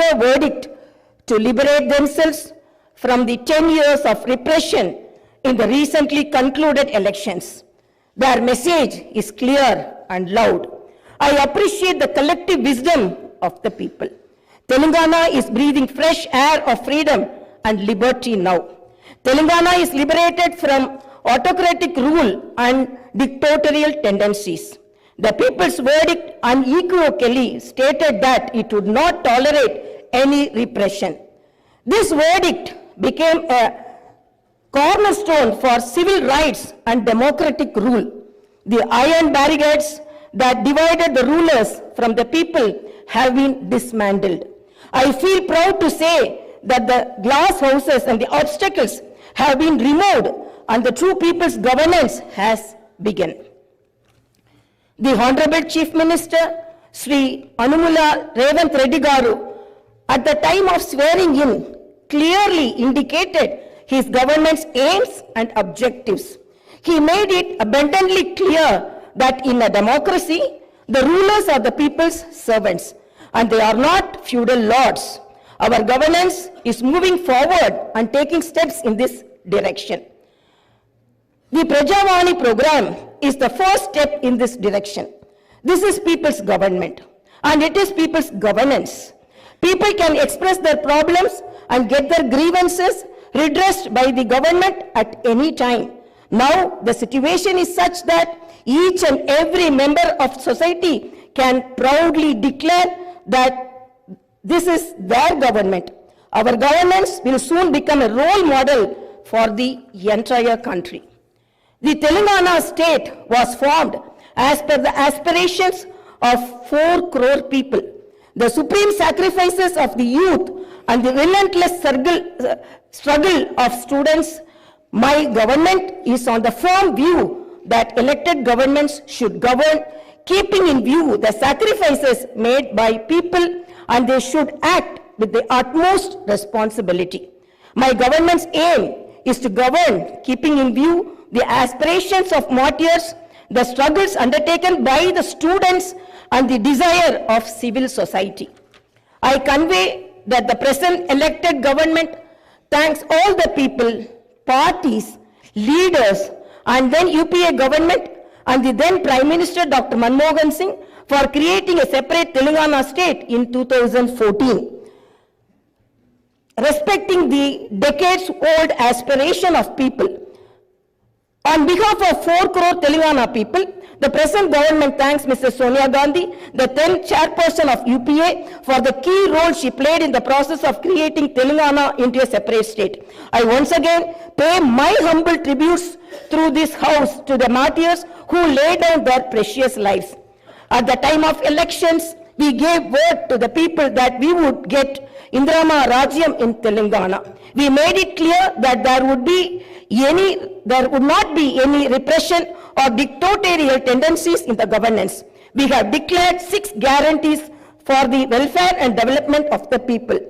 clear verdict to liberate themselves from the 10 years of repression in the recently concluded elections. Their message is clear and loud. I appreciate the collective wisdom of the people. Telangana is breathing fresh air of freedom and liberty now. Telangana is liberated from autocratic rule and dictatorial tendencies. The people's verdict unequivocally stated that it would not tolerate any repression. This verdict became a cornerstone for civil rights and democratic rule. The iron barricades that divided the rulers from the people have been dismantled. I feel proud to say that the glass houses and the obstacles have been removed and the true people's governance has begun. The Honorable Chief Minister, Sri Anumula Revanth Reddy Garu, at the time of swearing in, clearly indicated his government's aims and objectives. He made it abundantly clear that in a democracy, the rulers are the people's servants and they are not feudal lords. Our governance is moving forward and taking steps in this direction. The Prajavani program is the first step in this direction. This is people's government and it is people's governance. People can express their problems and get their grievances redressed by the government at any time. Now the situation is such that each and every member of society can proudly declare that this is their government. Our governance will soon become a role model for the entire country. The Telangana state was formed as per the aspirations of 4 crore people. The supreme sacrifices of the youth and the relentless struggle of students, my government is on the firm view that elected governments should govern, keeping in view the sacrifices made by people, and they should act with the utmost responsibility. My government's aim is to govern, keeping in view the aspirations of martyrs, the struggles undertaken by the students, and the desire of civil society. I convey that the present elected government thanks all the people, parties, leaders, and then UPA government and the then Prime Minister Dr. Manmohan Singh for creating a separate Telangana state in 2014. Respecting the decades-old aspiration of people, on behalf of 4 crore Telangana people, the present government thanks Mrs. Sonia Gandhi, the then chairperson of UPA, for the key role she played in the process of creating Telangana into a separate state. I once again pay my humble tributes through this house to the martyrs who laid down their precious lives. At the time of elections, we gave word to the people that we would get Indrama Rajyam in Telangana. We made it clear that there would not be any repression or dictatorial tendencies in the governance. We have declared 6 guarantees for the welfare and development of the people.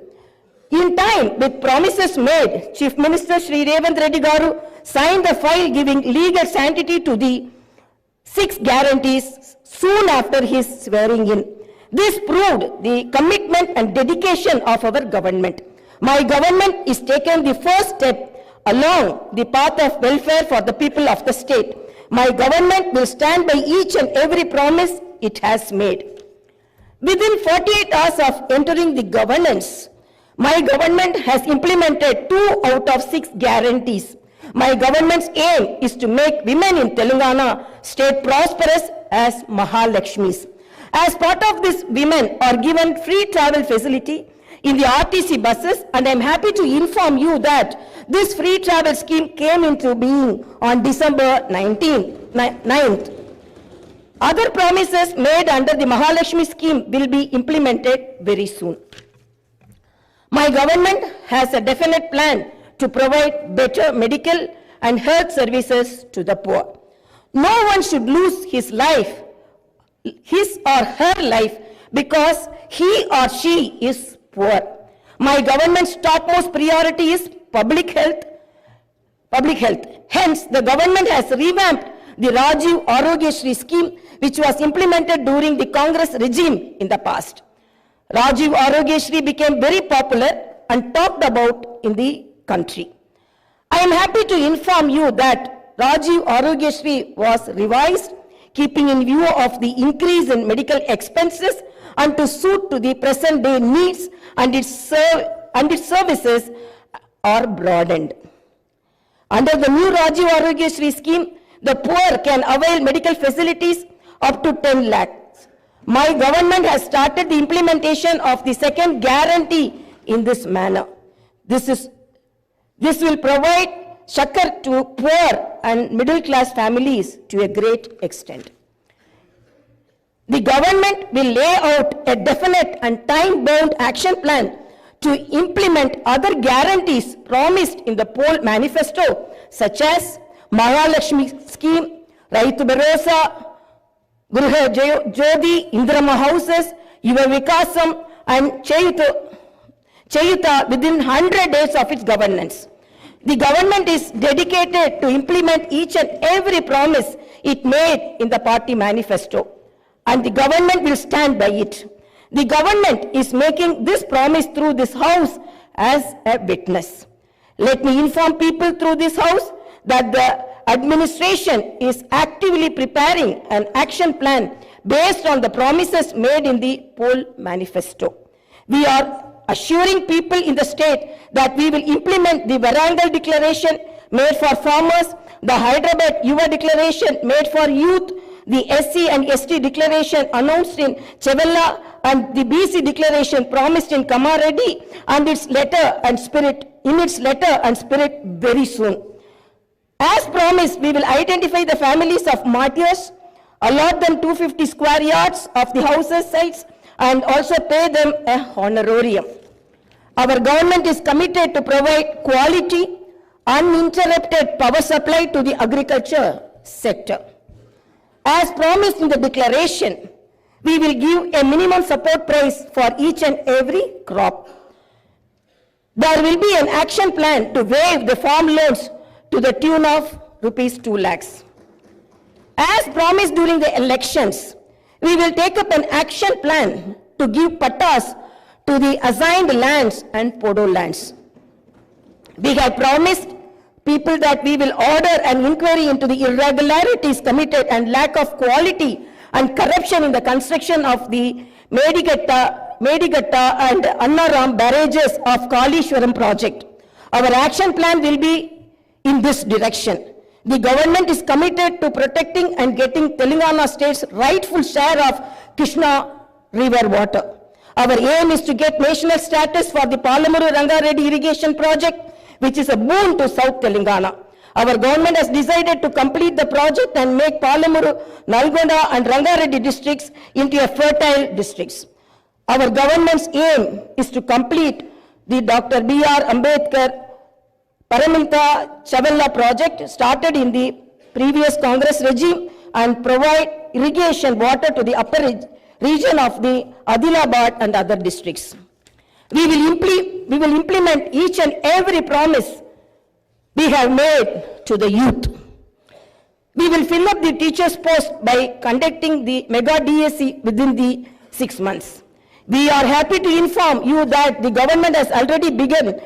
In time, with promises made, Chief Minister Sri Revanth Reddy Garu signed the file giving legal sanctity to the 6 guarantees soon after his swearing in. This proved the commitment and dedication of our government. My government is taking the first step along the path of welfare for the people of the state. My government will stand by each and every promise it has made. Within 48 hours of entering the governance, my government has implemented 2 out of 6 guarantees. My government's aim is to make women in Telangana state prosperous as Mahalakshmis. As part of this, women are given free travel facility in the RTC buses, and I am happy to inform you that this free travel scheme came into being on December 9th. Other promises made under the Mahalakshmi scheme will be implemented very soon. My government has a definite plan to provide better medical and health services to the poor. No one should lose his or her life because he or she is poor. My government's topmost priority is public health. Hence, the government has revamped the Rajiv Arogya Shri scheme, which was implemented during the Congress regime in the past. Rajiv Arogyasri became very popular and talked about in the country. I am happy to inform you that Rajiv Arogyasri was revised, keeping in view of the increase in medical expenses and to suit to the present day needs, and its services are broadened. Under the new Rajiv Arogyasri scheme, the poor can avail medical facilities up to 10 lakhs. My government has started the implementation of the second guarantee in this manner. This will provide succor to poor and middle class families to a great extent. The government will lay out a definite and time-bound action plan to implement other guarantees promised in the poll manifesto, such as Mahalakshmi scheme, Raitu Bharosa, Gruha Jyoti, Indrama houses, Yuva Vikasam, and Chayuta within 100 days of its governance. The government is dedicated to implement each and every promise it made in the party manifesto, and the government will stand by it. The government is making this promise through this house as a witness. Let me inform people through this house that the administration is actively preparing an action plan based on the promises made in the poll manifesto. We are assuring people in the state that we will implement the Varangal declaration made for farmers, the Hyderabad Yuva declaration made for youth, the SC and ST declaration announced in Chevella, and the BC declaration promised in Kamareddy, and its letter and spirit very soon. As promised, we will identify the families of martyrs, allot them 250 square yards of the houses sites, and also pay them a honorarium. Our government is committed to provide quality, uninterrupted power supply to the agriculture sector. As promised in the declaration, we will give a minimum support price for each and every crop. There will be an action plan to waive the farm loans to the tune of rupees 2 lakhs. As promised during the elections, we will take up an action plan to give pattas to the assigned lands and podo lands. We have promised people that we will order an inquiry into the irregularities committed and lack of quality and corruption in the construction of the Medigatta and Annaram barrages of Kalishwaram project. Our action plan will be in this direction. The government is committed to protecting and getting Telangana state's rightful share of Krishna river water. Our aim is to get national status for the Palamuru Rangareddy irrigation project, which is a boon to South Telangana. Our government has decided to complete the project and make Palamuru, Nalgonda and Rangareddy districts into a fertile districts. Our government's aim is to complete the Dr. B.R. Ambedkar Paraminta Chavella project started in the previous Congress regime and provide irrigation water to the upper region of the Adilabad and other districts. We will implement each and every promise we have made to the youth. We will fill up the teachers' post by conducting the mega DSC within the 6 months. We are happy to inform you that the government has already begun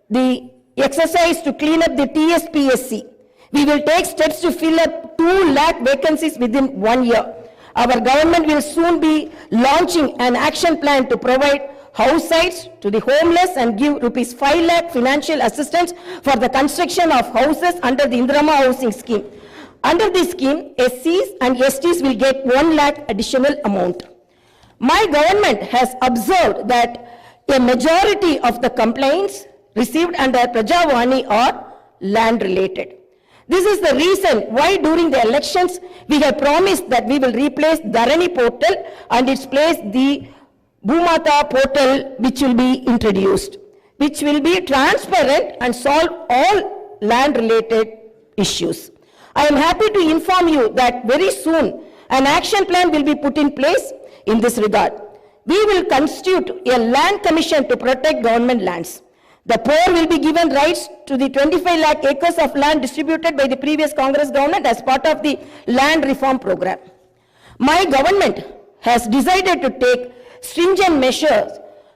the exercise to clean up the TSPSC. We will take steps to fill up 2 lakh vacancies within 1 year. Our government will soon be launching an action plan to provide house sites to the homeless and give rupees 5 lakh financial assistance for the construction of houses under the Indrama housing scheme. Under this scheme, SCs and STs will get 1 lakh additional amount. My government has observed that a majority of the complaints received under Prajavani are land related. This is the reason why during the elections we have promised that we will replace Dharani portal and its place the Bhumata portal, which will be introduced, which will be transparent and solve all land related issues. I am happy to inform you that very soon an action plan will be put in place in this regard. We will constitute a land commission to protect government lands. The poor will be given rights to the 25 lakh acres of land distributed by the previous Congress government as part of the land reform program. My government has decided to take stringent measures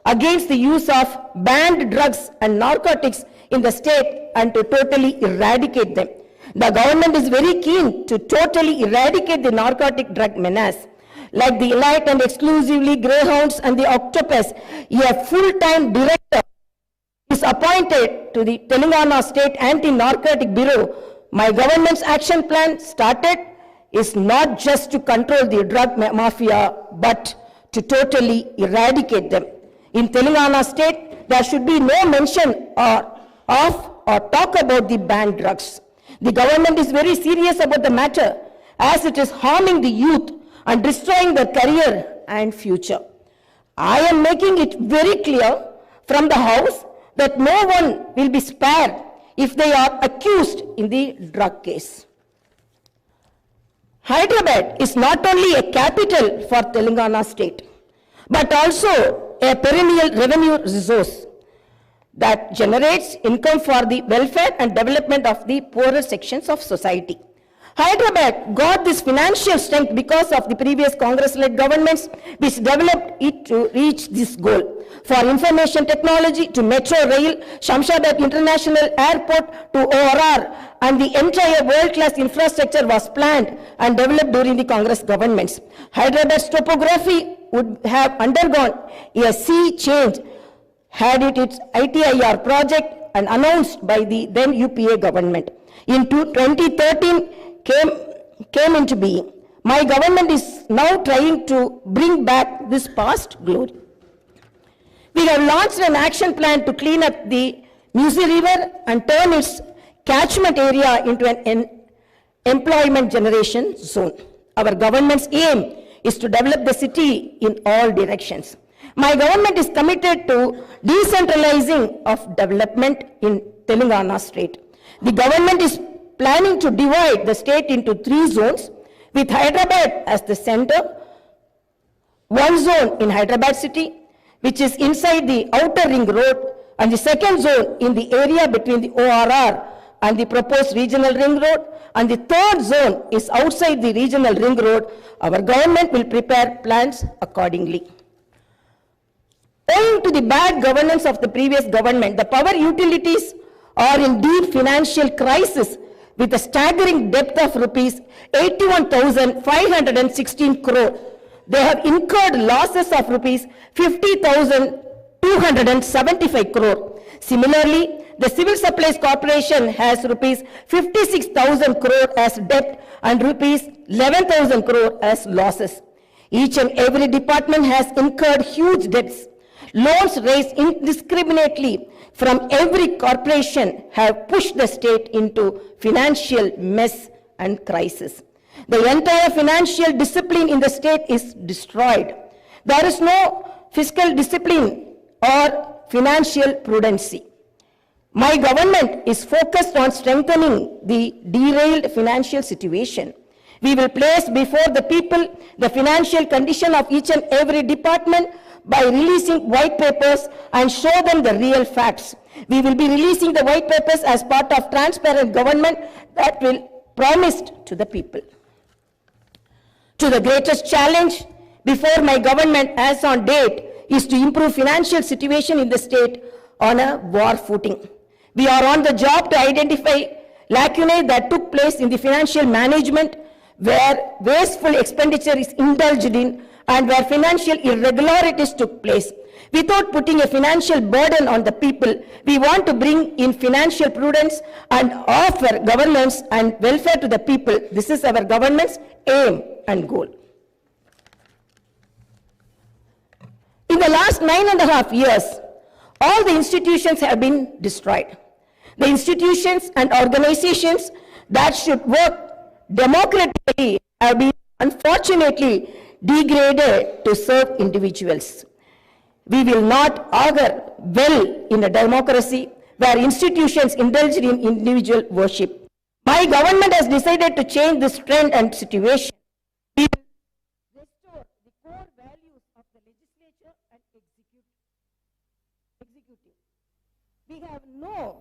against the use of banned drugs and narcotics in the state and to totally eradicate them. The government is very keen to totally eradicate the narcotic drug menace. Like the elite and exclusively greyhounds and the octopus, a full-time director is appointed to the Telangana State Anti-Narcotic Bureau. My government's action plan started is not just to control the drug mafia, but to totally eradicate them. In Telangana State, there should be no mention of or talk about the banned drugs. The government is very serious about the matter as it is harming the youth and destroying their career and future. I am making it very clear from the House that no one will be spared if they are accused in the drug case. Hyderabad is not only a capital for Telangana state, but also a perennial revenue resource that generates income for the welfare and development of the poorer sections of society. Hyderabad got this financial strength because of the previous Congress-led governments which developed it to reach this goal. For information technology to Metro Rail, Shamshabad International Airport to ORR, and the entire world-class infrastructure was planned and developed during the Congress governments. Hyderabad's topography would have undergone a sea change had it its ITIR project and announced by the then UPA government. In 2013 came into being. My government is now trying to bring back this past glory. We have launched an action plan to clean up the Musi River and turn its catchment area into an employment generation zone. Our government's aim is to develop the city in all directions. My government is committed to decentralizing of development in Telangana state. The government is planning to divide the state into 3 zones with Hyderabad as the center. One zone in Hyderabad city, which is inside the outer ring road, and the second zone in the area between the ORR and the proposed regional ring road, and the third zone is outside the regional ring road. Our government will prepare plans accordingly. Owing to the bad governance of the previous government, the power utilities are in deep financial crisis with a staggering debt of rupees 81,516 crore. They have incurred losses of rupees 50,275 crore. Similarly, the Civil Supplies Corporation has rupees 56,000 crore as debt and rupees 11,000 crore as losses. Each and every department has incurred huge debts. Loans raised indiscriminately from every corporation have pushed the state into financial mess and crisis. The entire financial discipline in the state is destroyed. There is no fiscal discipline or financial prudency. My government is focused on strengthening the derailed financial situation. We will place before the people the financial condition of each and every department by releasing white papers and show them the real facts. We will be releasing the white papers as part of transparent government that will promised to the people. To the greatest challenge before my government as on date is to improve financial situation in the state on a war footing. We are on the job to identify lacunae that took place in the financial management where wasteful expenditure is indulged in and where financial irregularities took place. Without putting a financial burden on the people, we want to bring in financial prudence and offer governance and welfare to the people. This is our government's aim and goal. In the last 9.5 years, all the institutions have been destroyed. The institutions and organizations that should work democratically have been unfortunately degraded to serve individuals. We will not augur well in a democracy where institutions indulge in individual worship. My government has decided to change this trend and situation. We will restore the core values of the legislature and executive. We have no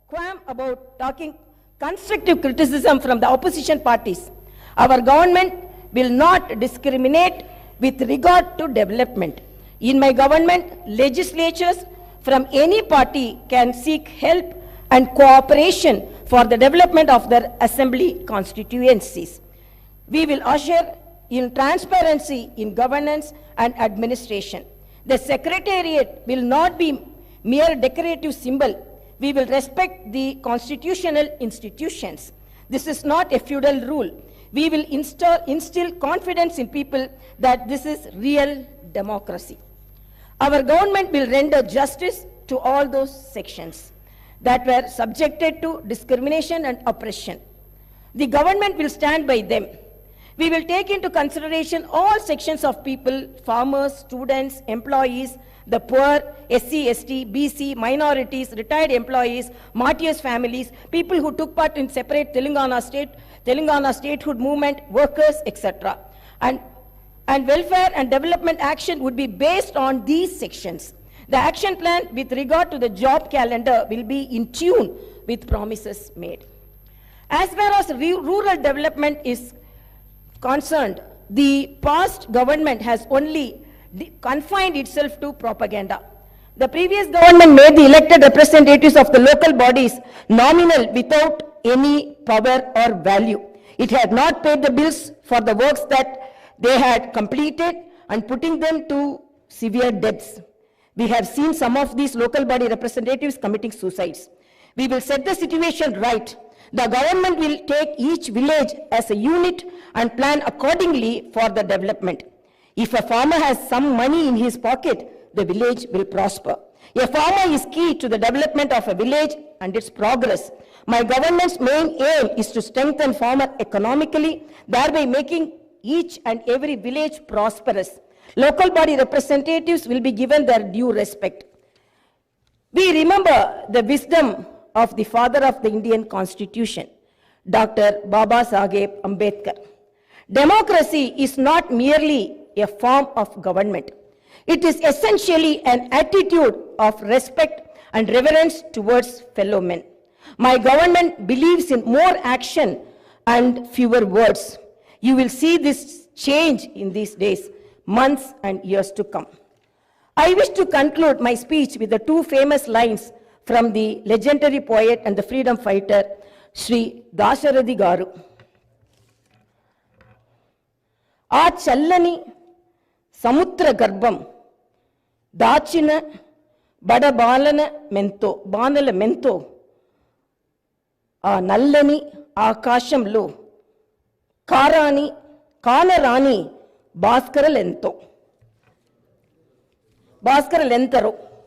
qualm about talking constructive criticism from the opposition parties. Our government will not discriminate with regard to development. In my government, legislatures from any party can seek help and cooperation for the development of their assembly constituencies. We will usher in transparency in governance and administration. The secretariat will not be mere decorative symbol. We will respect the constitutional institutions. This is not a feudal rule. We will instill confidence in people that this is real democracy. Our government will render justice to all those sections that were subjected to discrimination and oppression. The government will stand by them. We will take into consideration all sections of people, farmers, students, employees, the poor, SC, ST, BC, minorities, retired employees, martyrs' families, people who took part in separate Telangana statehood movement, workers, etc. And welfare and development action would be based on these sections. The action plan with regard to the job calendar will be in tune with promises made. As far as rural development is concerned, the past government has only confined itself to propaganda. The previous government made the elected representatives of the local bodies nominal without any power or value. It had not paid the bills for the works that they had completed and putting them to severe debts. We have seen some of these local body representatives committing suicides. We will set the situation right. The government will take each village as a unit and plan accordingly for the development. If a farmer has some money in his pocket, the village will prosper. A farmer is key to the development of a village and its progress. My government's main aim is to strengthen farmer economically, thereby making each and every village prosperous. Local body representatives will be given their due respect. We remember the wisdom of the father of the Indian Constitution, Dr. Baba Saheb Ambedkar. Democracy is not merely a form of government. It is essentially an attitude of respect and reverence towards fellow men. My government believes in more action and fewer words. You will see this change in these days, months and years to come. I wish to conclude my speech with the two famous lines from the legendary poet and the freedom fighter, Sri Dasharathy Garu. ఆ చల్లని సముద్ర గర్భం దాచిన బడబాలన మెంతో బాణల మెంతో ఆ నల్లని ఆకాశంలో కానరాని భాస్కరలెంతరో